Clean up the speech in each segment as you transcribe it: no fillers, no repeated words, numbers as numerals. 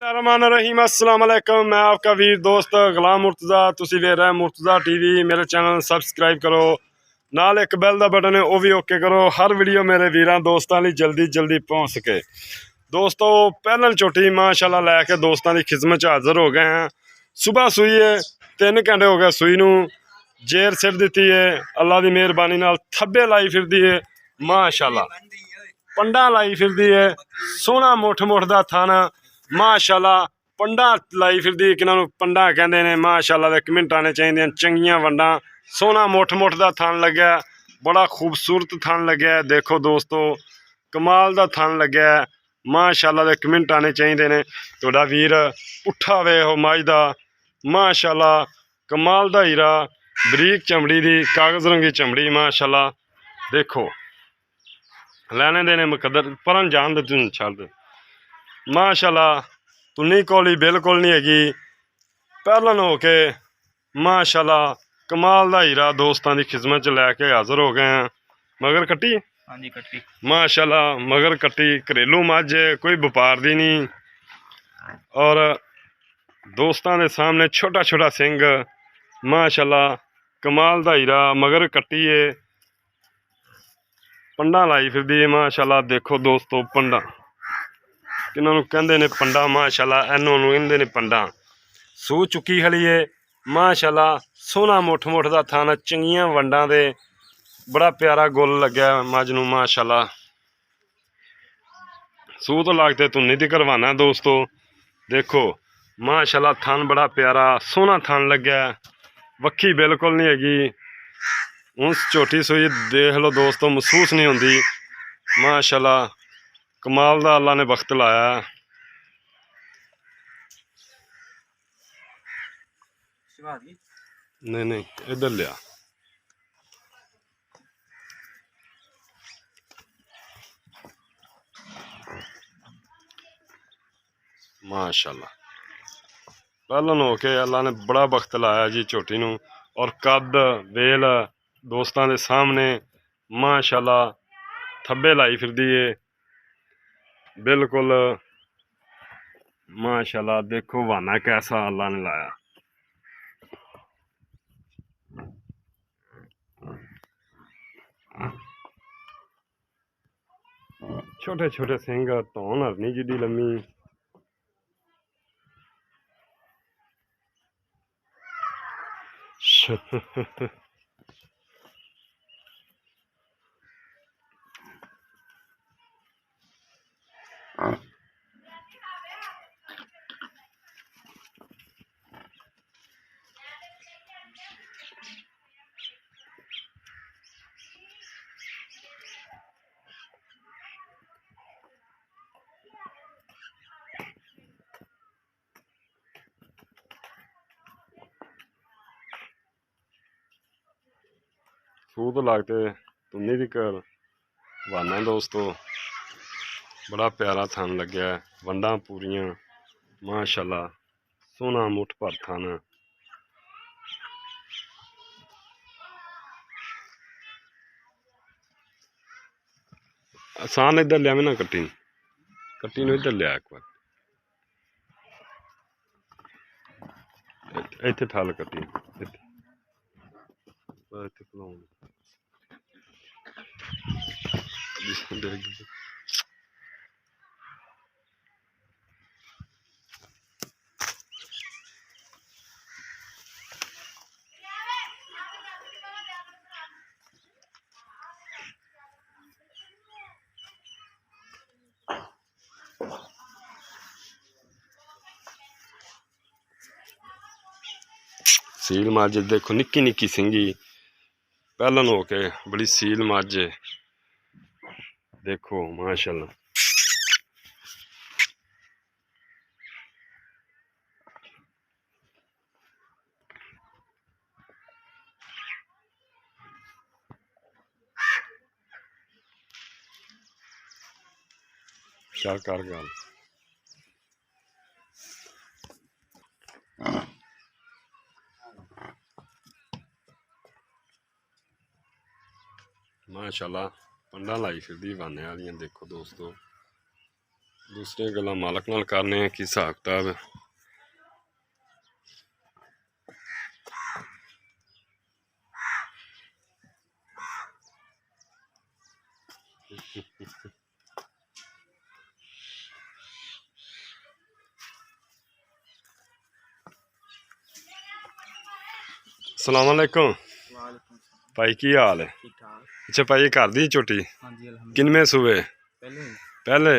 रहमान रहीम अस्सलाम वालेकुम। मैं आपका वीर दोस्त गुलाम मुर्तज़ा। तुसी वेख रहे मुर्तज़ा टीवी। मेरे चैनल सबसक्राइब करो, नाल एक बैल का बटन है वह भी ओके करो। हर वीडियो मेरे वीर दोस्तों लिए जल्दी जल्दी पहुँच सके। दोस्तों पहलन चोटी माशाल्लाह लैके दोस्तों की खिदमत हाजिर हो गए हैं। सुबह सूई है, 3 घंटे हो गए सूई नूं। जेर सिर दी है, अल्लाह की मेहरबानी नाल थब्बे लाई फिरदी है माशाल्लाह। पंडा लाई फिरदी है, सोहना मुठ मुठ का थन माशाल्लाह। पंडा लाई फिरदी किन्हों पंडा कहते हैं माशाल्लाह। एक मिनट आने चाहिए चंगियां वंडा, सोहना मुठ मुठ का थन लग्या, बड़ा खूबसूरत थन लग्या। देखो दोस्तों कमाल का थन लग्या माशाल्लाह। एक मिनट आने चाहिए ने। थोड़ा वीर पुट्ठा वे हो मज का माशाल्लाह, कमाल का हीरा, बरीक चमड़ी की कागज रंगी चमड़ी माशाल्लाह। देखो लैने देने मुकदर परन जान दे तुम छड़ दे माशाल्लाह। तुन्नी कोली बिल्कुल नहीं हैगी, पहलन हो के माशाल्लाह कमाल का हीरा दोस्तों की खिदमत च लैके हाजिर हो गए हैं। मगर कट्टी हाँ जी कट्टी माशाल्लाह, मगर कट्टी घरेलू मझ कोई व्यापार दी नहीं। और दोस्तों के सामने छोटा छोटा सिंह माशाल्लाह, कमाल का हीरा, मगर कट्टी है, पंडा लाई फिरदी है माशाल्लाह। देखो दोस्तों पंडा किन्हों कहते ने पंडा माशाल्लाह, एनों कहते ने पंडा। सू चुकी खड़ी है माशाल्लाह, सोहना मुठ मुठ का थन, चंगियां वंडा दे, बड़ा प्यारा गुल लग्या मझ नूं माशाल्लाह। सू तो लागते तुन्नी दी करवाना दोस्तों। देखो माशाल्लाह थन बड़ा प्यारा सोहना थन लग्या, वक्खी बिल्कुल नहीं हैगी। हूँ झोटी सूई देख लो दोस्तों, महसूस नहीं होंदी माशाल्लाह। कमाल का अल्लाह ने वक्त लाया। नहीं नहीं इधर लिया माशाल्लाह। पहलन हो के अल्लाह ने बड़ा वक्त लाया जी झोटी नूं। और कद वेल दोस्तों के सामने माशाल्लाह थब्बे लाई फिरदी है बिल्कुल माशाल्लाह। देखो वाना कैसा अल्लाह ने लाया। छोटे छोटे सिंह, धौन हरनी जिडी लम्मी सूद लागते तुन्नी दी कर वाना दोस्तों। बड़ा प्यारा थन लग्या, वंडा पूरियां माशाल्लाह, सोहना मुठ भर थन। आसान इधर लिया मैं ना कट्टी कट्टी नूं इधर लिया एक बार इत्थे ठल कट्टी इत्थे खलाउण सील मझ देखो निक्की निक्की सिंगी, पहलन हो के बड़ी सील मझ देखो माशाल्लाह। क्या कर गल माशाल्लाह। पंडा लाई फिरदी वाने वालियां देखो दोस्तों। ਦੂਸਰੀਆਂ ਗੱਲਾਂ ਮਾਲਕ ਨਾਲ ਕਰਨੇ ਆ ਕੀ ਹਿਸਾਬ ਕਿਤਾਬ ਹੈ। अस्सलामुअलैकुम वालेकुम सलाम। भाई की हाल है? ठीक ठाक। अच्छा भाई घर दी झोटी हाँ जी अल्हम्दुलिल्लाह। किनमें सूबे पहले पहले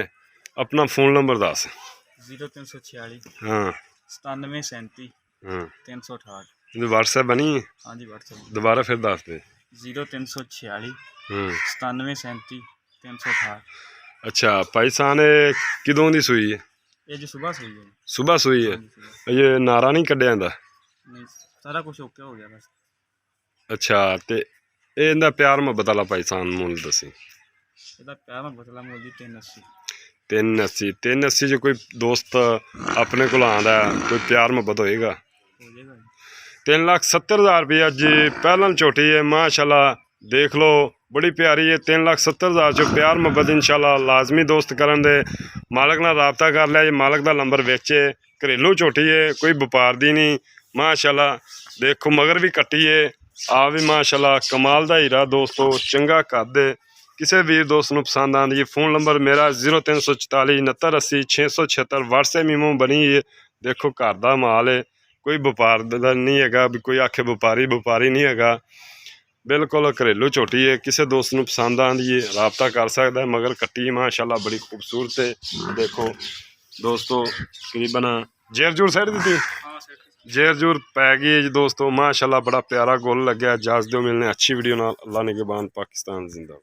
अपना फोन नंबर दस। 0346 हाँ 97 37 हाँ 368। व्हाट्सएप बनी है? हाँ जी व्हाट्सएप दोबारा फिर दस दे। 0346 हाँ 97 37 368। अच्छा भाई साहब ने किदों दी सूई है? ये जो सुबह से हुई है। सुबह सूई है। हाँ जी, सुबह। ये नारा नहीं कढ़िया इंदा? नहीं सारा कुछ ओके हो गया बस। अच्छा ते इंदा प्यार मुहब्बत वाला भाई साहब मुल दसी। ਇਹਦਾ ਪਿਆਰ ਮੈਂ ਬਦਲਾ ਮੁੱਲ ਦੀ 380। 380 जो कोई दोस्त अपने को आंदा कोई प्यार मुहब्बत होएगा? ਹੋ ਜਾਏਗਾ ਜੀ। 3,70,000 रुपया जी पहलन छोटी है माशाल्लाह देख लो बड़ी प्यारी है। 3,70,000 जो प्यार मुहब्बत इंशाल्लाह लाजमी दोस्त करन दे मालक नाल राबता कर लिया जी। मालक दा नंबर बेचे घरेलू छोटी है कोई व्यापार दी नहीं माशाल्लाह। देखो मगर भी कट्टी है आ भी माशाल्लाह कमाल दा हीरा दोस्तों चंगा कद। किसी वीर दोस्त नूं पसंद आंदी है फ़ोन नंबर मेरा 0344 69 80 676 व्हाट्सएप ईमो बनी है। देखो घर दा माल है कोई व्यापार दा नहीं है भी कोई आखे व्यापारी नहीं है बिल्कुल घरेलू झोटी है। किसी दोस्त नूं पसंद आंदी है राबता कर सकता है मगर कट्टी माशाल्लाह बड़ी खूबसूरत है। देखो दोस्तों तकरीबन जेर जूर सैड दी हाँ सर। जेर जूर पै गई है जी दोस्तों माशाल्लाह बड़ा प्यारा गोल लग्या। इजाज़त दो मिलने अच्छी वीडियो नाल। अल्लाह निगहबान पाकिस्तान जिंदा।